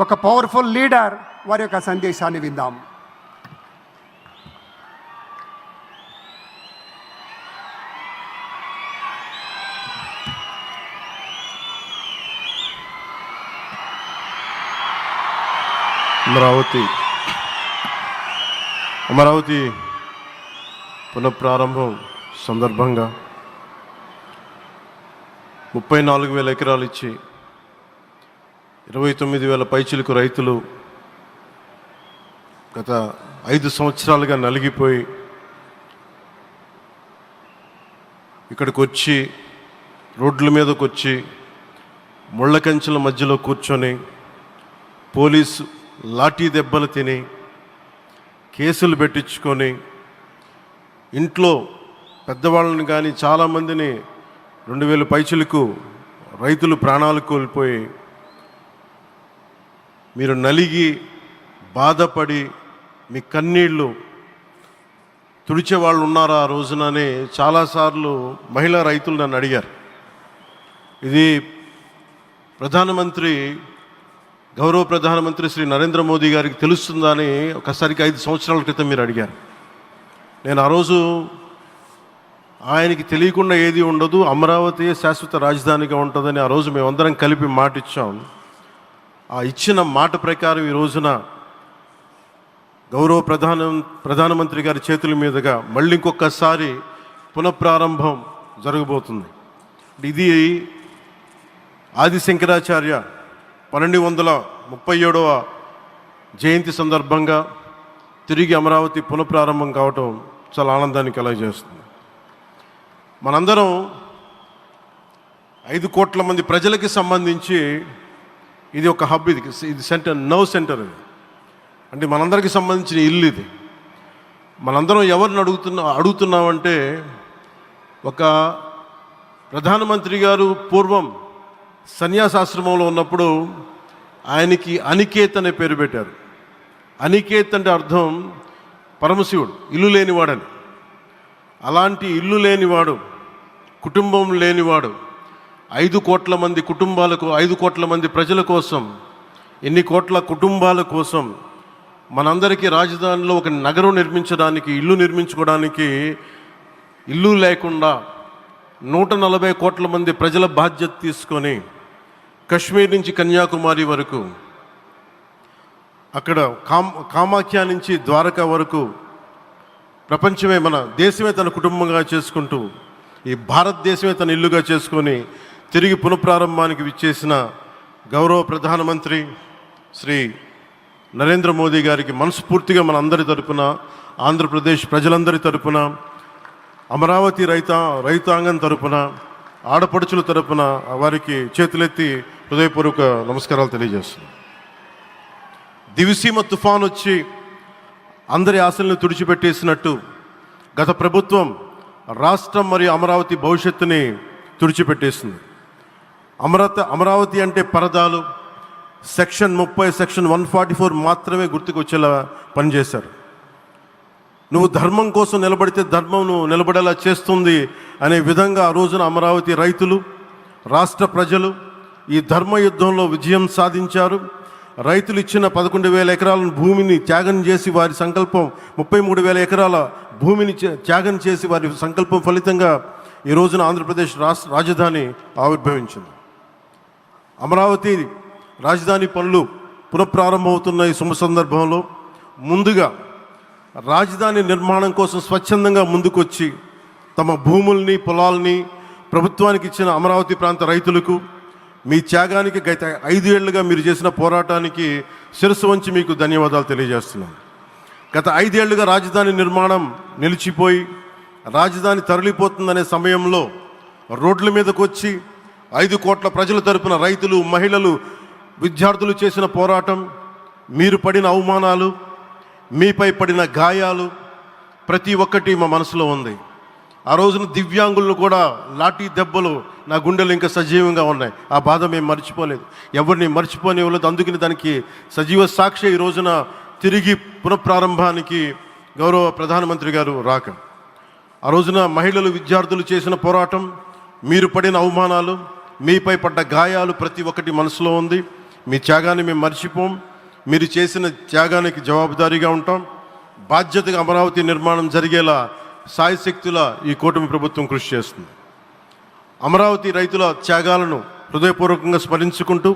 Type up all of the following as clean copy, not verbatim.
ఒక powerful leader వారి యొక్క సందేశాన్ని విందాం. అమరావతి పునఃప్రారంభం సందర్భంగా 34,000 ఎకరాలు ఇచ్చి 29,000 పైచిలకు రైతులు గత 5 సంవత్సరాలుగా నలిగిపోయి ఇక్కడికి వచ్చి రోడ్ల మీదకి వచ్చి ముళ్ళ కంచెల మధ్యలో కూర్చొని పోలీసు లాఠీ దెబ్బలు తిని కేసులు పెట్టించుకొని ఇంట్లో పెద్దవాళ్ళని కానీ చాలామందిని 2,000 పైచిలకు రైతులు ప్రాణాలు కోల్పోయి మీరు నలిగి బాధపడి మీ కన్నీళ్ళు తుడిచే వాళ్ళు ఉన్నారా ఆ రోజునని చాలాసార్లు మహిళా రైతులు నన్ను అడిగారు. ఇది గౌరవ ప్రధానమంత్రి శ్రీ నరేంద్ర మోదీ గారికి తెలుస్తుందా అని ఒకసారికి 5 సంవత్సరాల క్రితం మీరు అడిగారు. నేను ఆ రోజు ఆయనకి తెలియకుండా ఏది ఉండదు, అమరావతి శాశ్వత రాజధానిగా ఉంటుందని ఆ రోజు మేమందరం కలిపి మాట ఇచ్చాం. ఆ ఇచ్చిన మాట ప్రకారం ఈ రోజున గౌరవ ప్రధానమంత్రి గారి చేతుల మీదుగా మళ్ళీ ఇంకొకసారి పునఃప్రారంభం జరగబోతుంది. ఇది ఆది శంకరాచార్య 1237వ జయంతి సందర్భంగా తిరిగి అమరావతి పునఃప్రారంభం కావటం చాలా ఆనందాన్ని కలగజేస్తుంది. మనందరం 5 కోట్ల మంది ప్రజలకి సంబంధించి ఇది ఒక హబ్, ఇది సెంటర్, నర్వ్ సెంటర్. ఇది అంటే మనందరికి సంబంధించిన ఇల్లు. ఇది మనందరం ఎవరిని అడుగుతున్నామంటే ఒక ప్రధానమంత్రి గారు పూర్వం సన్యాసాశ్రమంలో ఉన్నప్పుడు ఆయనకి అనికేత్ అనే పేరు పెట్టారు. అనికేత్ అంటే అర్థం పరమశివుడు, ఇల్లు లేనివాడని. అలాంటి ఇల్లు లేనివాడు, కుటుంబం లేనివాడు 5 కోట్ల మంది కుటుంబాలకు, 5 కోట్ల మంది ప్రజల కోసం, ఎన్ని కోట్ల కుటుంబాల కోసం మనందరికీ రాజధానిలో ఒక నగరం నిర్మించడానికి, ఇల్లు నిర్మించుకోవడానికి ఇల్లు లేకుండా 140 కోట్ల మంది ప్రజల బాధ్యత తీసుకొని కశ్మీర్ నుంచి కన్యాకుమారి వరకు, అక్కడ కామాఖ్య నుంచి ద్వారకా వరకు ప్రపంచమే, మన దేశమే తన కుటుంబంగా చేసుకుంటూ ఈ భారతదేశమే తన ఇల్లుగా చేసుకొని తిరిగి పునఃప్రారంభానికి విచ్చేసిన గౌరవ ప్రధానమంత్రి శ్రీ నరేంద్ర మోదీ గారికి మనస్ఫూర్తిగా మన అందరి తరపున, ఆంధ్రప్రదేశ్ ప్రజలందరి తరపున, అమరావతి రైతాంగం తరపున, ఆడపడుచుల తరపున వారికి చేతులెత్తి హృదయపూర్వక నమస్కారాలు తెలియజేస్తున్నాను. దివిసీమ తుఫాన్ వచ్చి అందరి ఆశలను తుడిచిపెట్టేసినట్టు గత ప్రభుత్వం రాష్ట్రం మరియు అమరావతి భవిష్యత్తుని తుడిచిపెట్టేసింది. అమరావతి అంటే పరదాలు, సెక్షన్ 30, సెక్షన్ 144 మాత్రమే గుర్తుకొచ్చేలా పనిచేశారు. నువ్వు ధర్మం కోసం నిలబడితే ధర్మం నువ్వు నిలబడేలా చేస్తుంది అనే విధంగా ఆ రోజున అమరావతి రైతులు, రాష్ట్ర ప్రజలు ఈ ధర్మ యుద్ధంలో విజయం సాధించారు. రైతులు ఇచ్చిన 11,000 ఎకరాల భూమిని త్యాగం చేసి వారి సంకల్పం, 33,000 ఎకరాల భూమిని త్యాగం చేసి వారి సంకల్పం ఫలితంగా ఈ రోజున ఆంధ్రప్రదేశ్ రాజధాని ఆవిర్భవించింది. అమరావతి రాజధాని పనులు పునఃప్రారంభమవుతున్న ఈ శుభ సందర్భంలో ముందుగా రాజధాని నిర్మాణం కోసం స్వచ్ఛందంగా ముందుకొచ్చి తమ భూముల్ని, పొలాల్ని ప్రభుత్వానికి ఇచ్చిన అమరావతి ప్రాంత రైతులకు, మీ త్యాగానికి గత 5 ఏళ్లుగా మీరు చేసిన పోరాటానికి శిరస్సు వంచి మీకు ధన్యవాదాలు తెలియజేస్తున్నాను. గత 5 ఏళ్లుగా రాజధాని నిర్మాణం నిలిచిపోయి రాజధాని తరలిపోతుందనే సమయంలో రోడ్ల మీదకు వచ్చి 5 కోట్ల ప్రజల తరపున రైతులు, మహిళలు, విద్యార్థులు చేసిన పోరాటం, మీరు పడిన అవమానాలు, మీపై పడిన గాయాలు ప్రతి ఒక్కటి మా మనసులో ఉంది. ఆ రోజున దివ్యాంగులను కూడా లాఠీ దెబ్బలు నా గుండెలు ఇంకా సజీవంగా ఉన్నాయి. ఆ బాధ మేము మర్చిపోలేదు, ఎవరిని మర్చిపోనివ్వలేదు. అందుకని దానికి సజీవ సాక్షి ఈ రోజున తిరిగి పునఃప్రారంభానికి గౌరవ ప్రధానమంత్రి గారు రాక, ఆ రోజున మహిళలు, విద్యార్థులు చేసిన పోరాటం, మీరు పడిన అవమానాలు, మీపై పడ్డ గాయాలు ప్రతి ఒక్కటి మనసులో ఉంది. మీ త్యాగాన్ని మేము మర్చిపోం. మీరు చేసిన త్యాగానికి జవాబుదారీగా ఉంటాం. బాధ్యతగా అమరావతి నిర్మాణం జరిగేలా సాయశక్తుల ఈ కూటమి ప్రభుత్వం కృషి చేస్తుంది. అమరావతి రైతుల త్యాగాలను హృదయపూర్వకంగా స్మరించుకుంటూ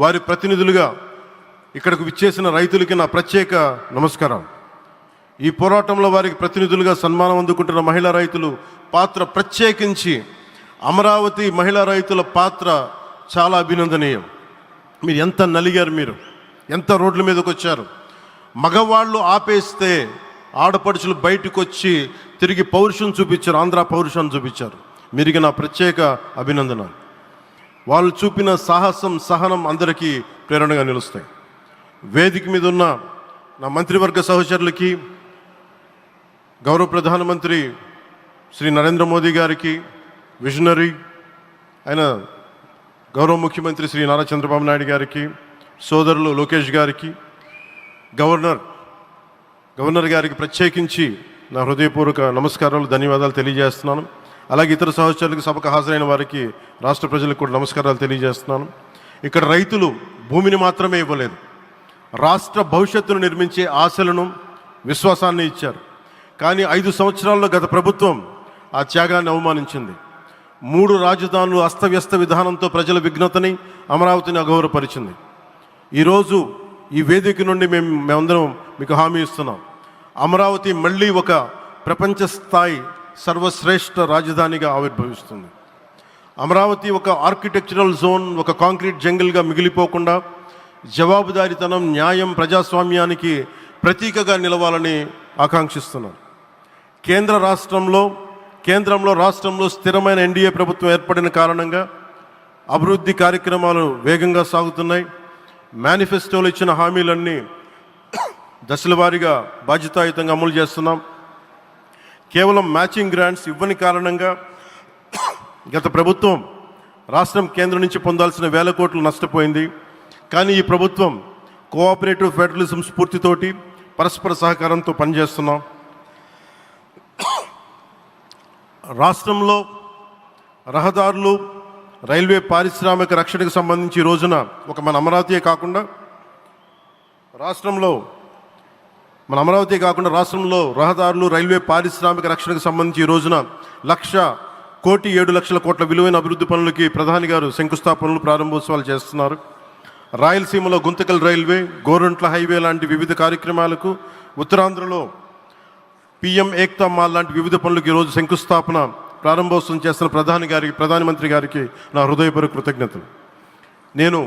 వారి ప్రతినిధులుగా ఇక్కడకు విచ్చేసిన రైతులకి నా ప్రత్యేక నమస్కారం. ఈ పోరాటంలో వారికి ప్రతినిధులుగా సన్మానం అందుకుంటున్న మహిళా రైతులు పాత్ర, ప్రత్యేకించి అమరావతి మహిళా రైతుల పాత్ర చాలా అభినందనీయం. మీరు ఎంత నలిగారు, మీరు ఎంత రోడ్ల మీదకి వచ్చారు. మగవాళ్ళు ఆపేస్తే ఆడపడుచులు బయటకు వచ్చి తిరిగి పౌరుషం చూపించారు, ఆంధ్ర పౌరుషాన్ని చూపించారు. మీరికి నా ప్రత్యేక అభినందన. వాళ్ళు చూపిన సాహసం, సహనం అందరికీ ప్రేరణగా నిలుస్తాయి. వేదిక మీద ఉన్న నా మంత్రివర్గ సహచరులకి, గౌరవ ప్రధానమంత్రి శ్రీ నరేంద్ర మోదీ గారికి, విజనరీ అయిన గౌరవ ముఖ్యమంత్రి శ్రీ నారా చంద్రబాబు నాయుడు గారికి, సోదరులు లోకేష్ గారికి, గవర్నర్ గారికి ప్రత్యేకించి నా హృదయపూర్వక నమస్కారాలు, ధన్యవాదాలు తెలియజేస్తున్నాను. అలాగే ఇతర సహచరులకు, సభకు హాజరైన వారికి, రాష్ట్ర ప్రజలకు కూడా నమస్కారాలు తెలియజేస్తున్నాను. ఇక్కడ రైతులు భూమిని మాత్రమే ఇవ్వలేదు, రాష్ట్ర భవిష్యత్తును నిర్మించే ఆశలను, విశ్వాసాన్ని ఇచ్చారు. కానీ 5 సంవత్సరాల్లో గత ప్రభుత్వం ఆ త్యాగాన్ని అవమానించింది. 3 రాజధానులు అస్తవ్యస్త విధానంతో ప్రజల విఘ్నతని, అమరావతిని అగౌరవపరిచింది. ఈరోజు ఈ వేదిక నుండి మేమందరం మీకు హామీ ఇస్తున్నాం. అమరావతి మళ్ళీ ఒక ప్రపంచ స్థాయి సర్వశ్రేష్ఠ రాజధానిగా ఆవిర్భవిస్తుంది. అమరావతి ఒక ఆర్కిటెక్చరల్ జోన్, ఒక కాంక్రీట్ జంగిల్గా మిగిలిపోకుండా జవాబుదారీతనం, న్యాయం, ప్రజాస్వామ్యానికి ప్రతీకగా నిలవాలని ఆకాంక్షిస్తున్నాను. కేంద్రంలో రాష్ట్రంలో స్థిరమైన ఎన్డీఏ ప్రభుత్వం ఏర్పడిన కారణంగా అభివృద్ధి కార్యక్రమాలు వేగంగా సాగుతున్నాయి. మేనిఫెస్టోలో ఇచ్చిన హామీలన్నీ దశల వారీగా బాధ్యతాయుతంగా అమలు చేస్తున్నాం. కేవలం మ్యాచింగ్ గ్రాంట్స్ ఇవ్వని కారణంగా గత ప్రభుత్వం రాష్ట్రం కేంద్రం నుంచి పొందాల్సిన 1000 కోట్లు నష్టపోయింది. కానీ ఈ ప్రభుత్వం కోఆపరేటివ్ ఫెడరలిజం స్ఫూర్తితోటి, పరస్పర సహకారంతో పనిచేస్తున్నాం. రాష్ట్రంలో రహదారులు, రైల్వే, పారిశ్రామిక రక్షణకు సంబంధించి ఈ రోజున మన అమరావతి కాకుండా రాష్ట్రంలో రహదారులు, రైల్వే, పారిశ్రామిక రక్షణకు సంబంధించి ఈ రోజున 1,07,00,000 కోట్ల విలువైన అభివృద్ధి పనులకి ప్రధాని గారు శంకుస్థాపనలు, ప్రారంభోత్సవాలు చేస్తున్నారు. రాయలసీమలో గుంతకల్ రైల్వే, గోరంట్ల హైవే లాంటి వివిధ కార్యక్రమాలకు, ఉత్తరాంధ్రలో పిఎం ఏక్తా మాల్ లాంటి వివిధ పనులకు ఈరోజు శంకుస్థాపన, ప్రారంభోత్సవం చేస్తున్న ప్రధానమంత్రి గారికి నా హృదయపూర్వక కృతజ్ఞతలు. నేను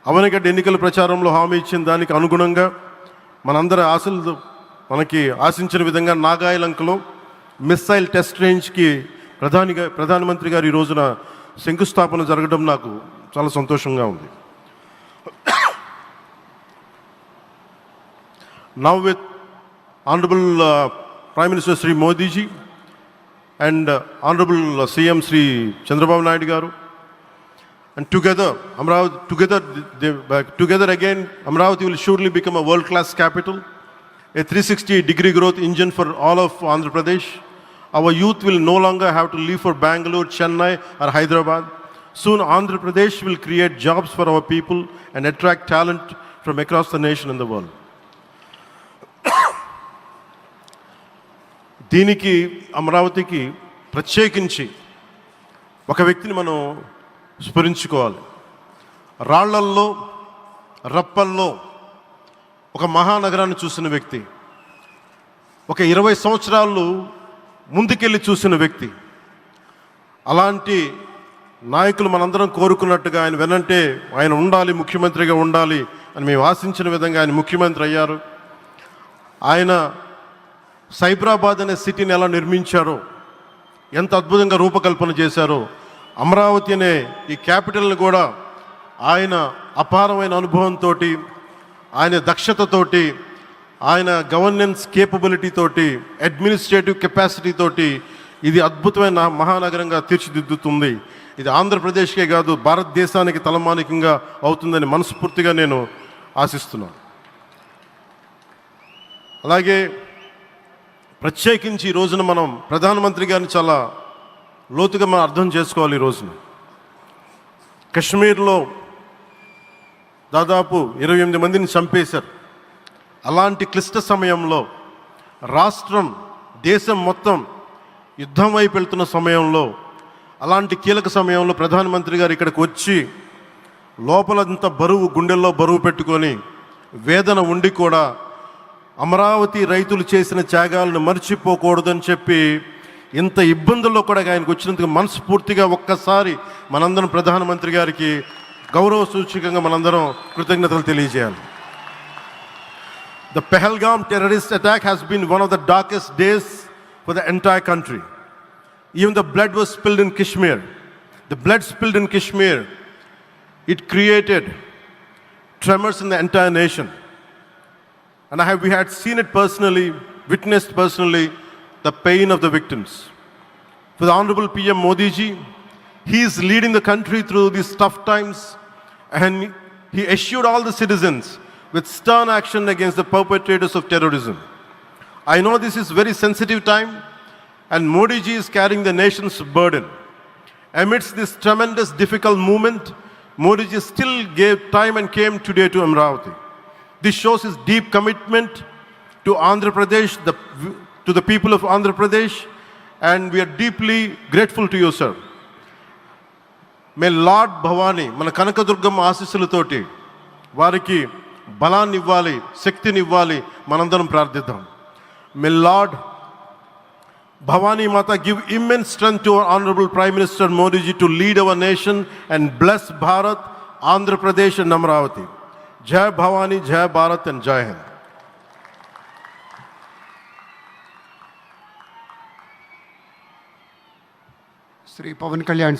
అవనిగడ్డ ఎన్నికల ప్రచారంలో హామీ ఇచ్చిన దానికి అనుగుణంగా మనందరి ఆశలు మనకి ఆశించిన విధంగా నాగాయలంకలో మిస్సైల్ టెస్ట్ రేంజ్కి ప్రధానమంత్రి గారు ఈ రోజున శంకుస్థాపన జరగడం నాకు చాలా సంతోషంగా ఉంది. Now with Honorable Prime Minister Sri Modi ji and Honorable CM Sri Chandrababu Naidu garu, and together again Amravati will surely become a world-class capital, a 360-degree growth engine for all of Andhra Pradesh. Our youth will no longer have to leave for Bangalore, Chennai or Hyderabad. Soon Andhra Pradesh will create jobs for our people and attract talent from across the nation and the world. దీనికి అమరావతికి ప్రత్యేకించి ఒక వ్యక్తిని మనం స్మరించుకోవాలి. రాళ్లల్లో, రప్పల్లో ఒక మహానగరాన్ని చూసిన వ్యక్తి, ఒక 20 సంవత్సరాలు ముందుకెళ్ళి చూసిన వ్యక్తి. అలాంటి నాయకులు మనందరం కోరుకున్నట్టుగా ఆయన వెనంటే ఆయన ఉండాలి, ముఖ్యమంత్రిగా ఉండాలి అని మేము ఆశించిన విధంగా ఆయన ముఖ్యమంత్రి అయ్యారు. ఆయన సైబరాబాద్ అనే సిటీని ఎలా నిర్మించారో, ఎంత అద్భుతంగా రూపకల్పన చేశారో, అమరావతి అనే ఈ క్యాపిటల్ని కూడా ఆయన అపారమైన అనుభవంతో, ఆయన దక్షతతోటి, ఆయన గవర్నెన్స్ కేపబిలిటీ తోటి, అడ్మినిస్ట్రేటివ్ కెపాసిటీ తోటి ఇది అద్భుతమైన మహానగరంగా తీర్చిదిద్దుతుంది. ఇది ఆంధ్రప్రదేశ్కే కాదు, భారతదేశానికి తలమానికంగా అవుతుందని మనస్ఫూర్తిగా నేను ఆశిస్తున్నాను. అలాగే ప్రత్యేకించి ఈ రోజున మనం ప్రధానమంత్రి గారిని చాలా లోతుగా మనం అర్థం చేసుకోవాలి. ఈ రోజున కశ్మీర్లో దాదాపు 28 మందిని చంపేశారు. అలాంటి క్లిష్ట సమయంలో రాష్ట్రం, దేశం మొత్తం యుద్ధం వైపు వెళ్తున్న సమయంలో, అలాంటి కీలక సమయంలో ప్రధానమంత్రి గారు ఇక్కడికి వచ్చి లోపలంత బరువు, గుండెల్లో బరువు పెట్టుకొని వేదన ఉండి కూడా అమరావతి రైతులు చేసిన త్యాగాలను మర్చిపోకూడదని చెప్పి ఇంత ఇబ్బందుల్లో కూడా ఆయనకు వచ్చినందుకు మనస్ఫూర్తిగా ఒక్కసారి మనందరం ప్రధానమంత్రి గారికి గౌరవ సూచకంగా మనందరం కృతజ్ఞతలు తెలియజేయాలి. The Pahalgam terrorist attack has been one of the darkest days for the entire country. Even the blood was spilled in Kashmir. The blood spilled in Kashmir, it created tremors in the entire nation. And we had seen it personally, witnessed personally, the pain of the victims. For the Honorable PM Modi ji, he is leading the country through these tough times, and he assured all the citizens with stern action against the perpetrators of terrorism. I know this is very sensitive time, and Modi ji is carrying the nation's burden. Amidst this tremendous difficult moment, Modi ji still gave time and came today to Amravati. This shows his deep commitment to Andhra Pradesh, to the people of Andhra Pradesh, and we are deeply grateful to you, sir. May Lord Bhavani, మన కనకదుర్గమ్మ ఆశీస్సులతోటి వారికి బలాన్ని ఇవ్వాలి, శక్తిని ఇవ్వాలి, మనందరం ప్రార్థిద్దాం. May Lord Bhavani Mata give immense strength to our Honorable Prime Minister Modi ji to lead our nation and bless Bharat, Andhra Pradesh and Amravati. Jai Bhavani, Jai Bharat and Jai Hind. Shri Pawan Kalyan